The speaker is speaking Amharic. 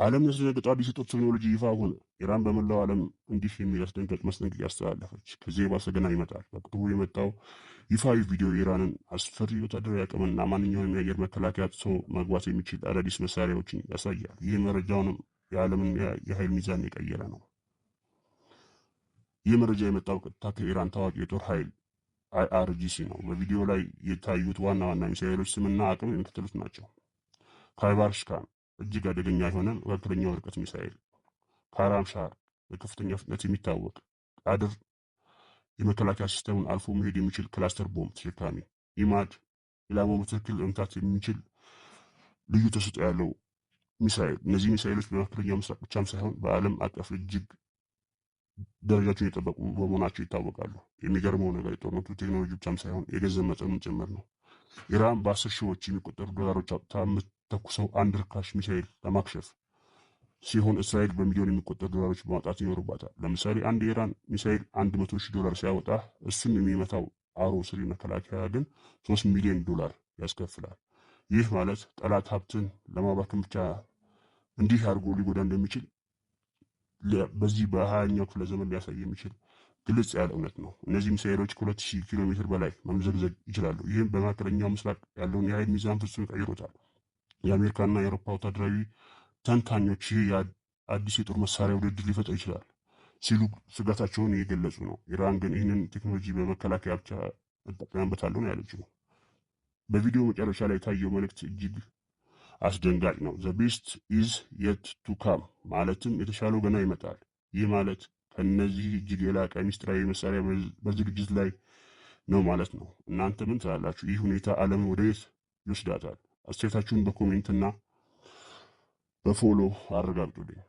ዓለም ያስደነገጠ አዲስ የጦር ቴክኖሎጂ ይፋ ሆነ። ኢራን በመላው ዓለም እንዲህ የሚል አስደንጋጭ ማስጠንቀቂያ አስተላለፈች። ከዚህ የባሰ ገና ይመጣል። በቅርቡ የመጣው ይፋዊ ቪዲዮ የኢራንን አስፈሪ ወታደራዊ አቅምና ማንኛውንም የአየር መከላከያ ጥሶ መግባት የሚችል አዳዲስ መሳሪያዎችን ያሳያል። ይህ መረጃውንም የዓለምን የኃይል ሚዛን የቀየረ ነው። ይህ መረጃ የመጣው ቀጥታ ከኢራን ታዋቂ የጦር ኃይል IRGC ነው። በቪዲዮ ላይ የታዩት ዋና ዋና ሚሳኤሎች ስምና አቅም የሚከተሉት ናቸው። ካይባርሽካን እጅግ አደገኛ የሆነ መካከለኛው ርቀት ሚሳኤል፣ ካራምሻር በከፍተኛ ፍጥነት የሚታወቅ ቃድር የመከላከያ ሲስተሙን አልፎ መሄድ የሚችል ክላስተር ቦምብ ተሸካሚ፣ ኢማድ ኢላማውን በትክክል መምታት የሚችል ልዩ ተሰጥኦ ያለው ሚሳኤል። እነዚህ ሚሳኤሎች በመካከለኛው ምስራቅ ብቻም ሳይሆን በዓለም አቀፍ እጅግ ደረጃቸውን የጠበቁ በመሆናቸው ይታወቃሉ። የሚገርመው ነገር የጦርነቱ ቴክኖሎጂ ብቻም ሳይሆን የገንዘብ መጠኑን ጭምር ነው። ኢራን በ10 ሺዎች የሚቆጠሩ ዶላሮች አውጥታ የምትተኩሰው አንድ ርካሽ ሚሳኤል ለማክሸፍ ሲሆን እስራኤል በሚሊዮን የሚቆጠሩ ዶላሮች በማውጣት ይኖርባታል። ለምሳሌ አንድ የኢራን ሚሳኤል $100,000 ሲያወጣ እሱን የሚመታው አሮ ስሪ መከላከያ ግን $3 ሚሊዮን ያስከፍላል። ይህ ማለት ጠላት ሀብትን ለማባከን ብቻ እንዲህ አድርጎ ሊጎዳ እንደሚችል በዚህ በ20ኛው ክፍለ ዘመን ሊያሳይ የሚችል ግልጽ ያለ እውነት ነው። እነዚህ ሚሳኤሎች ከ2000 ኪሎ ሜትር በላይ መምዘግዘግ ይችላሉ። ይህም በመካከለኛው ምስራቅ ያለውን የኃይል ሚዛን ፍጹም ቀይሮታል። የአሜሪካና የአውሮፓ ወታደራዊ ተንታኞች ይህ አዲስ የጦር መሳሪያ ውድድር ሊፈጠር ይችላል ሲሉ ስጋታቸውን እየገለጹ ነው። ኢራን ግን ይህንን ቴክኖሎጂ በመከላከያ ብቻ እጠቀምበታለሁ ነው ያለችው። በቪዲዮ መጨረሻ ላይ የታየው መልእክት እጅግ አስደንጋጭ ነው። ዘ ቤስት ኢዝ የት ቱ ካም፣ ማለትም የተሻለው ገና ይመጣል። ይህ ማለት ከነዚህ እጅግ የላቀ ሚስጥራዊ መሳሪያ በዝግጅት ላይ ነው ማለት ነው። እናንተ ምን ትላላችሁ? ይህ ሁኔታ ዓለምን ወደ የት ይወስዳታል? አስተያየታችሁን በኮሜንትና በፎሎ አረጋግጡልኝ።